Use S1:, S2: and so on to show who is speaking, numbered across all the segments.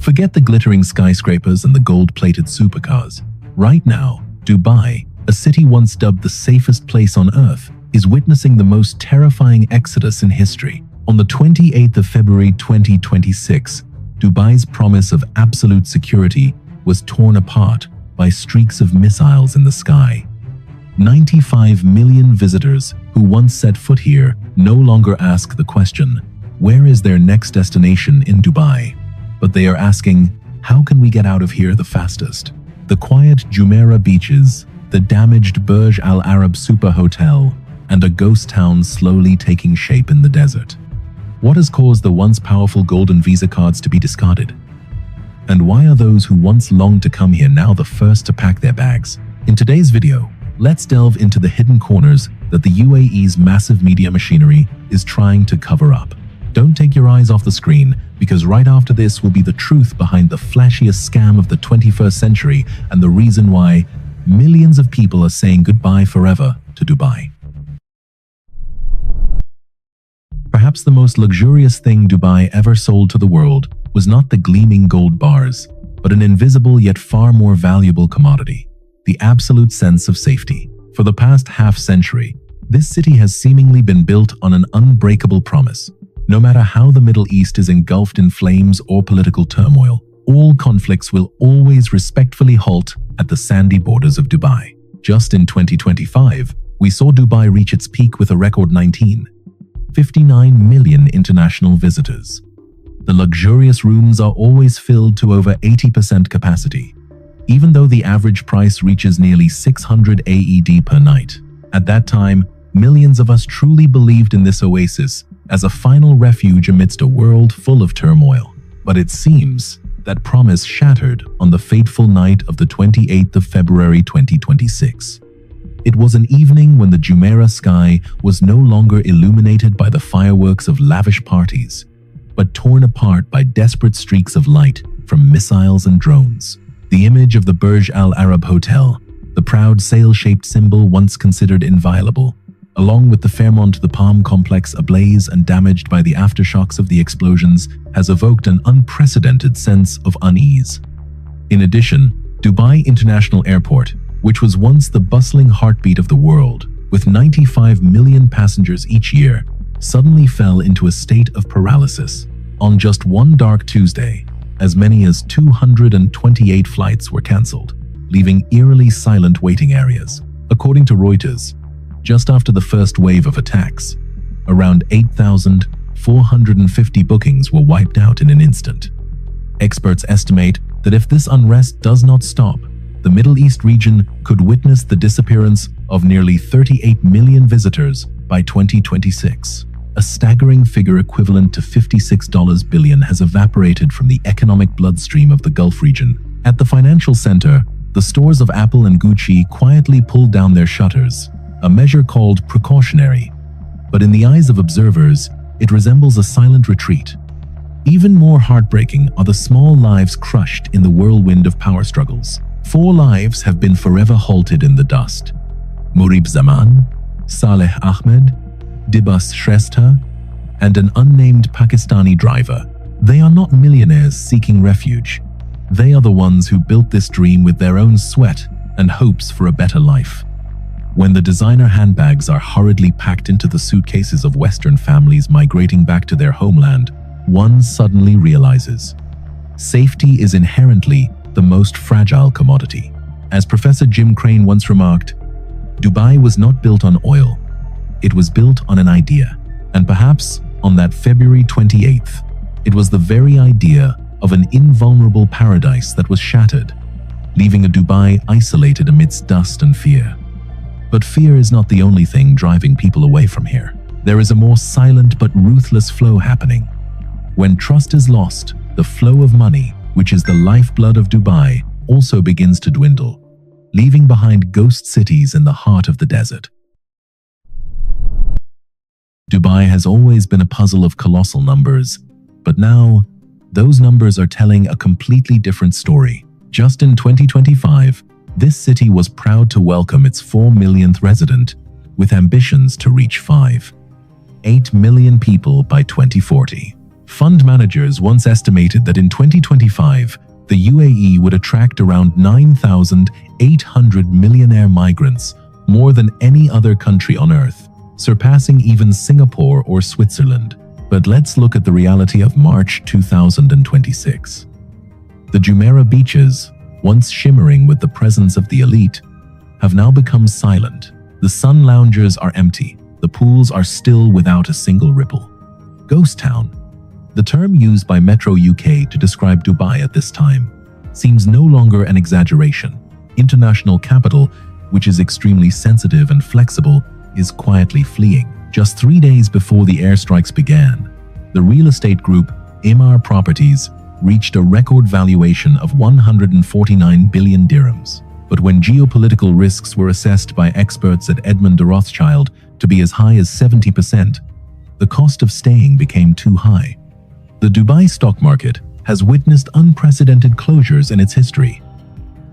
S1: Forget the glittering skyscrapers and the gold-plated supercars. Right now, Dubai, a city once dubbed the safest place on earth, is witnessing the most terrifying exodus in history. On the 28th of February 2026, Dubai's promise of absolute security was torn apart by streaks of missiles in the sky. 95 million visitors who once set foot here no longer ask the question, where is their next destination in Dubai? But they are asking, how can we get out of here the fastest? The quiet Jumeirah beaches, the damaged Burj Al Arab super hotel, and a ghost town slowly taking shape in the desert. What has caused the once powerful golden visa cards to be discarded? And why are those who once longed to come here now the first to pack their bags? In today's video, let's delve into the hidden corners that the UAE's massive media machinery is trying to cover up. Don't take your eyes off the screen, because right after this will be the truth behind the flashiest scam of the 21st century and the reason why millions of people are saying goodbye forever to Dubai. Perhaps the most luxurious thing Dubai ever sold to the world was not the gleaming gold bars, but an invisible yet far more valuable commodity: the absolute sense of safety. For the past half-century, this city has seemingly been built on an unbreakable promise. No matter how the Middle East is engulfed in flames or political turmoil, all conflicts will always respectfully halt at the sandy borders of Dubai. Just in 2025, we saw Dubai reach its peak with a record 59 million international visitors. The luxurious rooms are always filled to over 80% capacity, even though the average price reaches nearly 600 AED per night. At that time, millions of us truly believed in this oasis as a final refuge amidst a world full of turmoil. But it seems that promise shattered on the fateful night of the 28th of February 2026. It was an evening when the Jumeirah sky was no longer illuminated by the fireworks of lavish parties, but torn apart by desperate streaks of light from missiles and drones. The image of the Burj Al Arab Hotel, the proud sail-shaped symbol once considered inviolable, along with the Fairmont the Palm complex ablaze and damaged by the aftershocks of the explosions, has evoked an unprecedented sense of unease. In addition, Dubai International Airport, which was once the bustling heartbeat of the world, with 95 million passengers each year, suddenly fell into a state of paralysis. On just one dark Tuesday, as many as 228 flights were cancelled, leaving eerily silent waiting areas. According to Reuters, just after the first wave of attacks, around 8,450 bookings were wiped out in an instant. Experts estimate that if this unrest does not stop, the Middle East region could witness the disappearance of nearly 38 million visitors by 2026. A staggering figure equivalent to $56 billion has evaporated from the economic bloodstream of the Gulf region. At the financial center, the stores of Apple and Gucci quietly pulled down their shutters, a measure called precautionary. But in the eyes of observers, it resembles a silent retreat. Even more heartbreaking are the small lives crushed in the whirlwind of power struggles. 4 lives have been forever halted in the dust: Murib Zaman, Saleh Ahmed, Dibas Shrestha, and an unnamed Pakistani driver. They are not millionaires seeking refuge. They are the ones who built this dream with their own sweat and hopes for a better life. When the designer handbags are hurriedly packed into the suitcases of Western families migrating back to their homeland, one suddenly realizes safety is inherently the most fragile commodity. As Professor Jim Crane once remarked, Dubai was not built on oil. It was built on an idea. And perhaps on that February 28th, it was the very idea of an invulnerable paradise that was shattered, leaving a Dubai isolated amidst dust and fear. But fear is not the only thing driving people away from here. There is a more silent but ruthless flow happening. When trust is lost, the flow of money, which is the lifeblood of Dubai, also begins to dwindle, leaving behind ghost cities in the heart of the desert. Dubai has always been a puzzle of colossal numbers, but now, those numbers are telling a completely different story. Just in 2025, this city was proud to welcome its 4 millionth resident, with ambitions to reach 5.8 million people by 2040. Fund managers once estimated that in 2025, the UAE would attract around 9,800 millionaire migrants, more than any other country on earth, surpassing even Singapore or Switzerland. But let's look at the reality of March 2026. The Jumeirah beaches, once shimmering with the presence of the elite, have now become silent. The sun loungers are empty. The pools are still without a single ripple. Ghost town, the term used by Metro UK to describe Dubai at this time, seems no longer an exaggeration. International capital, which is extremely sensitive and flexible, is quietly fleeing. Just 3 days before the airstrikes began, the real estate group Emaar Properties reached a record valuation of 149 billion dirhams. But when geopolitical risks were assessed by experts at Edmond de Rothschild to be as high as 70%, the cost of staying became too high. The Dubai stock market has witnessed unprecedented closures in its history.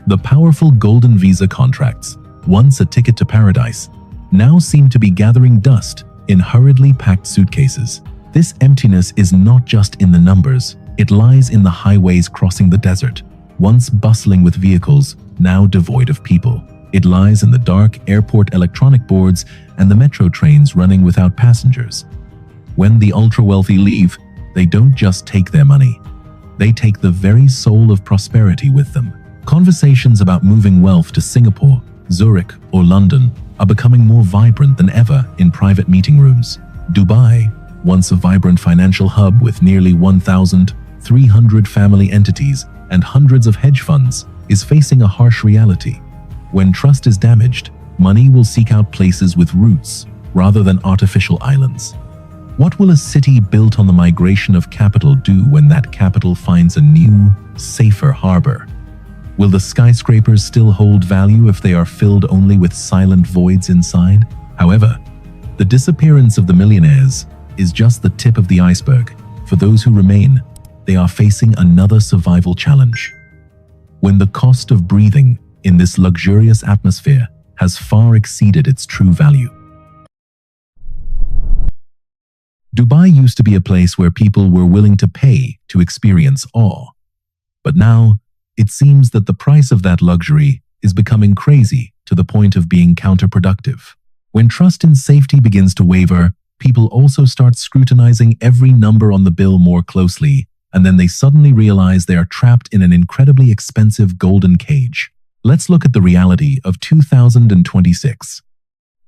S1: The powerful golden visa contracts, once a ticket to paradise, now seem to be gathering dust in hurriedly packed suitcases. This emptiness is not just in the numbers, it lies in the highways crossing the desert, once bustling with vehicles, now devoid of people. It lies in the dark airport electronic boards and the metro trains running without passengers. When the ultra-wealthy leave, they don't just take their money. They take the very soul of prosperity with them. Conversations about moving wealth to Singapore, Zurich, or London are becoming more vibrant than ever in private meeting rooms. Dubai, once a vibrant financial hub with nearly 1,300 family entities and hundreds of hedge funds, is facing a harsh reality. When trust is damaged, money will seek out places with roots rather than artificial islands. What will a city built on the migration of capital do when that capital finds a new, safer harbor? Will the skyscrapers still hold value if they are filled only with silent voids inside? However, the disappearance of the millionaires is just the tip of the iceberg. For those who remain, they are facing another survival challenge. When the cost of breathing in this luxurious atmosphere has far exceeded its true value. Dubai used to be a place where people were willing to pay to experience awe. But now, it seems that the price of that luxury is becoming crazy to the point of being counterproductive. When trust in safety begins to waver, people also start scrutinizing every number on the bill more closely, and then they suddenly realize they are trapped in an incredibly expensive golden cage. Let's look at the reality of 2026.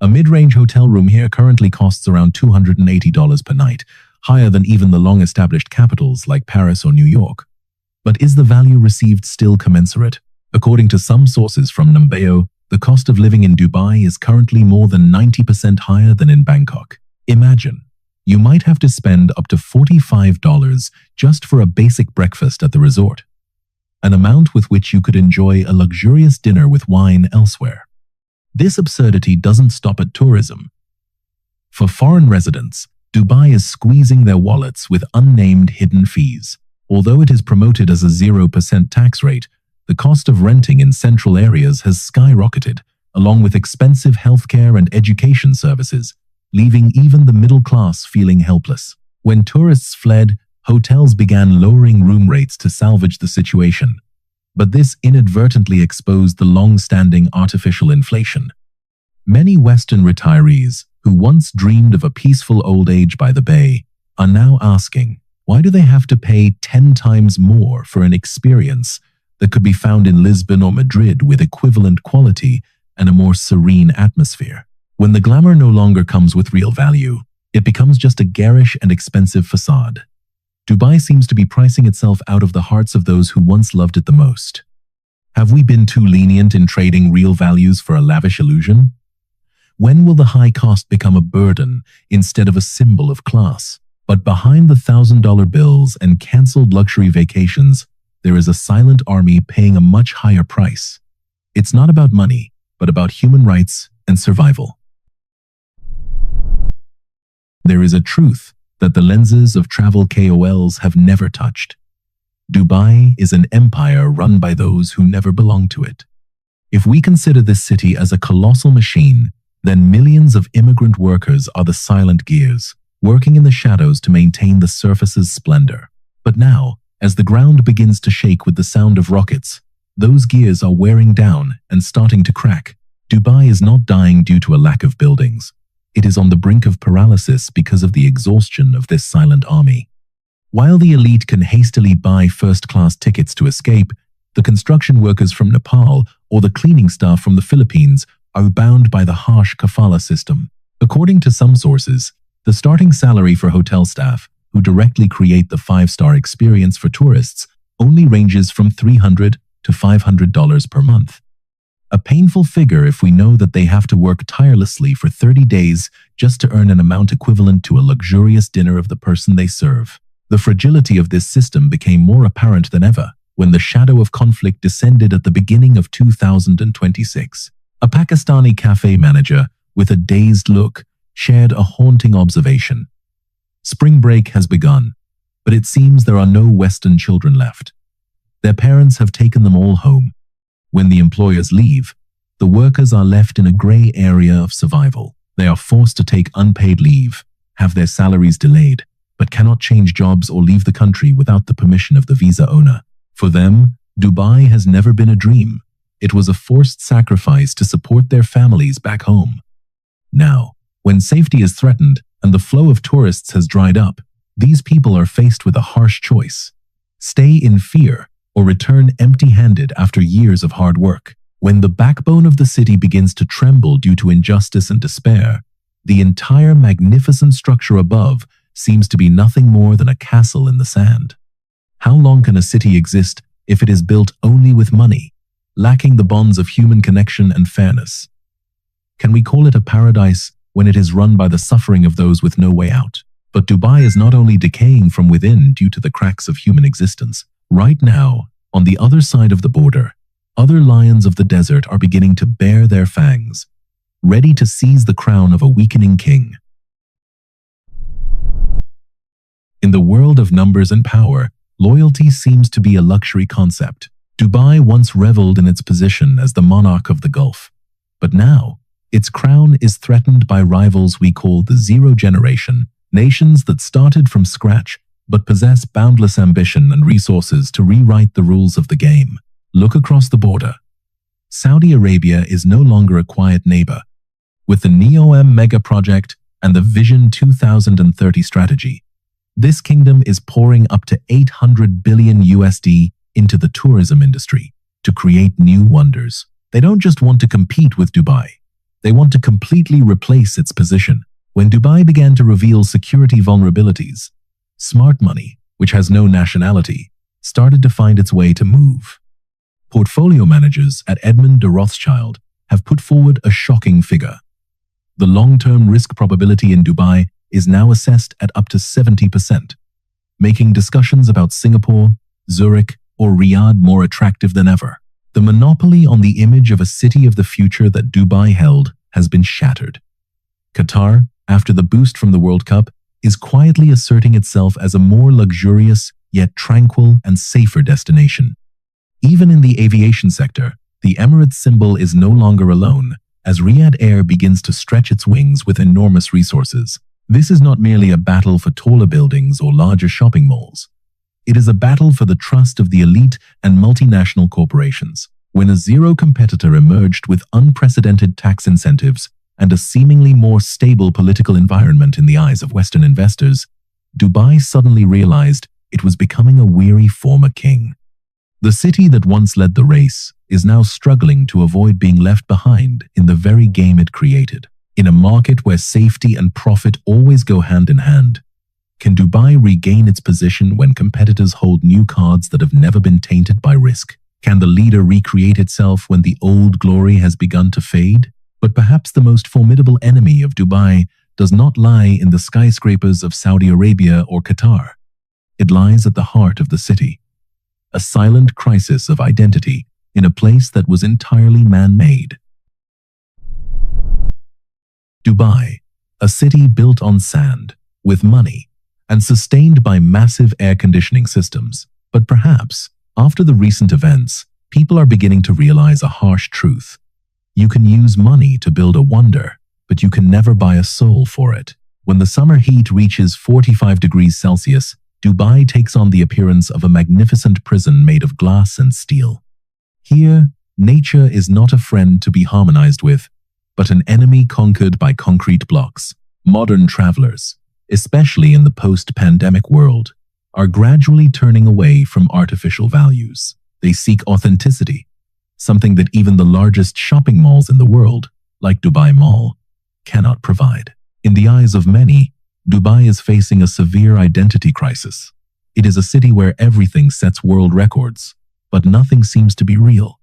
S1: A mid-range hotel room here currently costs around $280 per night, higher than even the long-established capitals like Paris or New York. But is the value received still commensurate? According to some sources from Numbeo, the cost of living in Dubai is currently more than 90% higher than in Bangkok. Imagine, you might have to spend up to $45 just for a basic breakfast at the resort, an amount with which you could enjoy a luxurious dinner with wine elsewhere. This absurdity doesn't stop at tourism. For foreign residents, Dubai is squeezing their wallets with unnamed hidden fees. Although it is promoted as a 0% tax rate, the cost of renting in central areas has skyrocketed, along with expensive healthcare and education services, leaving even the middle class feeling helpless. When tourists fled, hotels began lowering room rates to salvage the situation. But this inadvertently exposed the long-standing artificial inflation. Many Western retirees, who once dreamed of a peaceful old age by the bay, are now asking, why do they have to pay 10 times more for an experience that could be found in Lisbon or Madrid with equivalent quality and a more serene atmosphere? When the glamour no longer comes with real value, it becomes just a garish and expensive facade. Dubai seems to be pricing itself out of the hearts of those who once loved it the most. Have we been too lenient in trading real values for a lavish illusion? When will the high cost become a burden instead of a symbol of class? But behind the $1,000 bills and cancelled luxury vacations, there is a silent army paying a much higher price. It's not about money, but about human rights and survival. There is a truth that the lenses of travel KOLs have never touched. Dubai is an empire run by those who never belonged to it. If we consider this city as a colossal machine, then millions of immigrant workers are the silent gears, working in the shadows to maintain the surface's splendor. But now, as the ground begins to shake with the sound of rockets, those gears are wearing down and starting to crack. Dubai is not dying due to a lack of buildings. It is on the brink of paralysis because of the exhaustion of this silent army. While the elite can hastily buy first-class tickets to escape, the construction workers from Nepal or the cleaning staff from the Philippines are bound by the harsh kafala system. According to some sources, the starting salary for hotel staff, who directly create the five-star experience for tourists, only ranges from $300 to $500 per month. A painful figure if we know that they have to work tirelessly for 30 days just to earn an amount equivalent to a luxurious dinner of the person they serve. The fragility of this system became more apparent than ever when the shadow of conflict descended at the beginning of 2026. A Pakistani cafe manager, with a dazed look, shared a haunting observation. Spring break has begun, but it seems there are no Western children left. Their parents have taken them all home. When the employers leave, the workers are left in a gray area of survival. They are forced to take unpaid leave, have their salaries delayed, but cannot change jobs or leave the country without the permission of the visa owner. For them, Dubai has never been a dream. It was a forced sacrifice to support their families back home. Now, when safety is threatened and the flow of tourists has dried up, these people are faced with a harsh choice: stay in fear or return empty-handed after years of hard work. When the backbone of the city begins to tremble due to injustice and despair, the entire magnificent structure above seems to be nothing more than a castle in the sand. How long can a city exist if it is built only with money, lacking the bonds of human connection and fairness? Can we call it a paradise when it is run by the suffering of those with no way out? But Dubai is not only decaying from within due to the cracks of human existence. Right now, on the other side of the border, other lions of the desert are beginning to bare their fangs, ready to seize the crown of a weakening king. In the world of numbers and power, loyalty seems to be a luxury concept. Dubai once reveled in its position as the monarch of the Gulf, but now its crown is threatened by rivals we call the Zero Generation, nations that started from scratch but possess boundless ambition and resources to rewrite the rules of the game. Look across the border. Saudi Arabia is no longer a quiet neighbor. With the NEOM mega project and the Vision 2030 strategy, this kingdom is pouring up to $800 billion into the tourism industry to create new wonders. They don't just want to compete with Dubai. They want to completely replace its position. When Dubai began to reveal security vulnerabilities, smart money, which has no nationality, started to find its way to move. Portfolio managers at Edmond de Rothschild have put forward a shocking figure. The long-term risk probability in Dubai is now assessed at up to 70%, making discussions about Singapore, Zurich, or Riyadh more attractive than ever. The monopoly on the image of a city of the future that Dubai held has been shattered. Qatar, after the boost from the World Cup, is quietly asserting itself as a more luxurious, yet tranquil and safer destination. Even in the aviation sector, the Emirates symbol is no longer alone, as Riyadh Air begins to stretch its wings with enormous resources. This is not merely a battle for taller buildings or larger shopping malls. It is a battle for the trust of the elite and multinational corporations. When a zero competitor emerged with unprecedented tax incentives and a seemingly more stable political environment in the eyes of Western investors, Dubai suddenly realized it was becoming a weary former king. The city that once led the race is now struggling to avoid being left behind in the very game it created. In a market where safety and profit always go hand in hand, can Dubai regain its position when competitors hold new cards that have never been tainted by risk? Can the leader recreate itself when the old glory has begun to fade? But perhaps the most formidable enemy of Dubai does not lie in the skyscrapers of Saudi Arabia or Qatar. It lies at the heart of the city, a silent crisis of identity in a place that was entirely man-made. Dubai, a city built on sand, with money, and sustained by massive air conditioning systems. But perhaps, after the recent events, people are beginning to realize a harsh truth. You can use money to build a wonder, but you can never buy a soul for it. When the summer heat reaches 45 degrees Celsius, Dubai takes on the appearance of a magnificent prison made of glass and steel. Here, nature is not a friend to be harmonized with, but an enemy conquered by concrete blocks. Modern travelers, especially in the post-pandemic world, are gradually turning away from artificial values. They seek authenticity, something that even the largest shopping malls in the world, like Dubai Mall, cannot provide. In the eyes of many, Dubai is facing a severe identity crisis. It is a city where everything sets world records, but nothing seems to be real.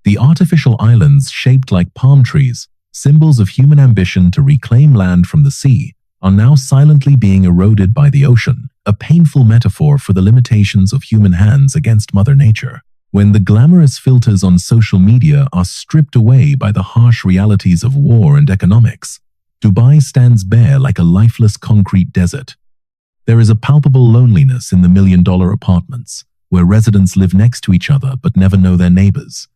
S1: The artificial islands shaped like palm trees, symbols of human ambition to reclaim land from the sea, are now silently being eroded by the ocean, a painful metaphor for the limitations of human hands against Mother Nature. When the glamorous filters on social media are stripped away by the harsh realities of war and economics, Dubai stands bare like a lifeless concrete desert. There is a palpable loneliness in the million-dollar apartments, where residents live next to each other but never know their neighbors,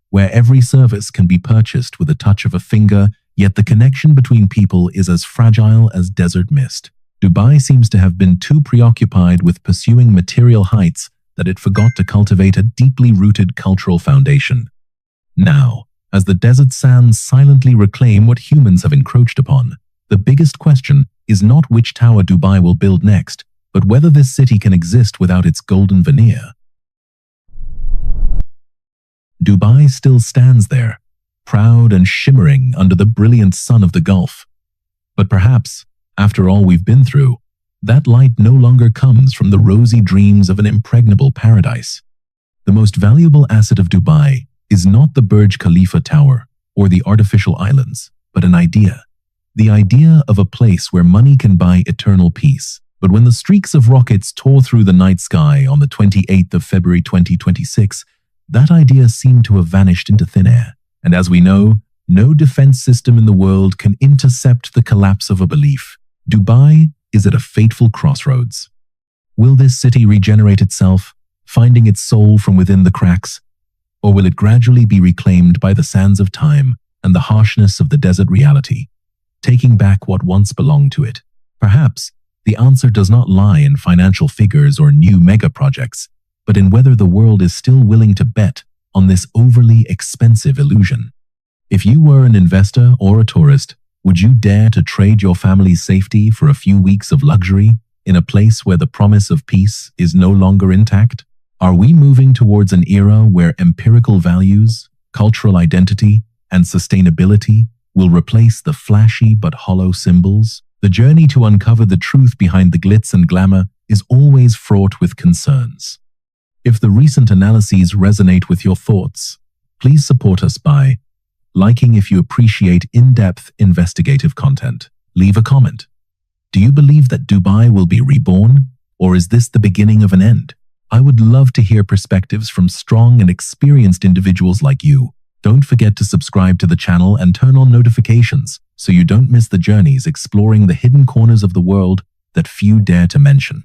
S1: where every service can be purchased with a touch of a finger, yet the connection between people is as fragile as desert mist. Dubai seems to have been too preoccupied with pursuing material heights that it forgot to cultivate a deeply rooted cultural foundation. Now, as the desert sands silently reclaim what humans have encroached upon, the biggest question is not which tower Dubai will build next, but whether this city can exist without its golden veneer. Dubai still stands there, proud and shimmering under the brilliant sun of the Gulf. But perhaps, after all we've been through, that light no longer comes from the rosy dreams of an impregnable paradise. The most valuable asset of Dubai is not the Burj Khalifa Tower or the artificial islands, but an idea. The idea of a place where money can buy eternal peace. But when the streaks of rockets tore through the night sky on the 28th of February 2026, that idea seemed to have vanished into thin air. And as we know, no defense system in the world can intercept the collapse of a belief. Dubai is at a fateful crossroads. Will this city regenerate itself, finding its soul from within the cracks? Or will it gradually be reclaimed by the sands of time and the harshness of the desert reality, taking back what once belonged to it? Perhaps the answer does not lie in financial figures or new mega projects, but in whether the world is still willing to bet on this overly expensive illusion. If you were an investor or a tourist, would you dare to trade your family's safety for a few weeks of luxury in a place where the promise of peace is no longer intact? Are we moving towards an era where empirical values, cultural identity, and sustainability will replace the flashy but hollow symbols? The journey to uncover the truth behind the glitz and glamour is always fraught with concerns. If the recent analyses resonate with your thoughts, please support us by liking if you appreciate in-depth investigative content. Leave a comment. Do you believe that Dubai will be reborn, or is this the beginning of an end? I would love to hear perspectives from strong and experienced individuals like you. Don't forget to subscribe to the channel and turn on notifications so you don't miss the journeys exploring the hidden corners of the world that few dare to mention.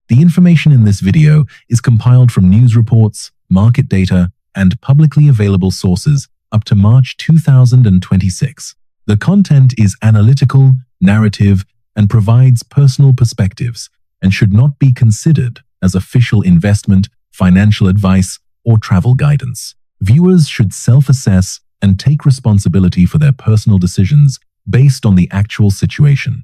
S1: The information in this video is compiled from news reports, market data, and publicly available sources up to March 2026. The content is analytical, narrative, and provides personal perspectives and should not be considered as official investment, financial advice, or travel guidance. Viewers should self-assess and take responsibility for their personal decisions based on the actual situation.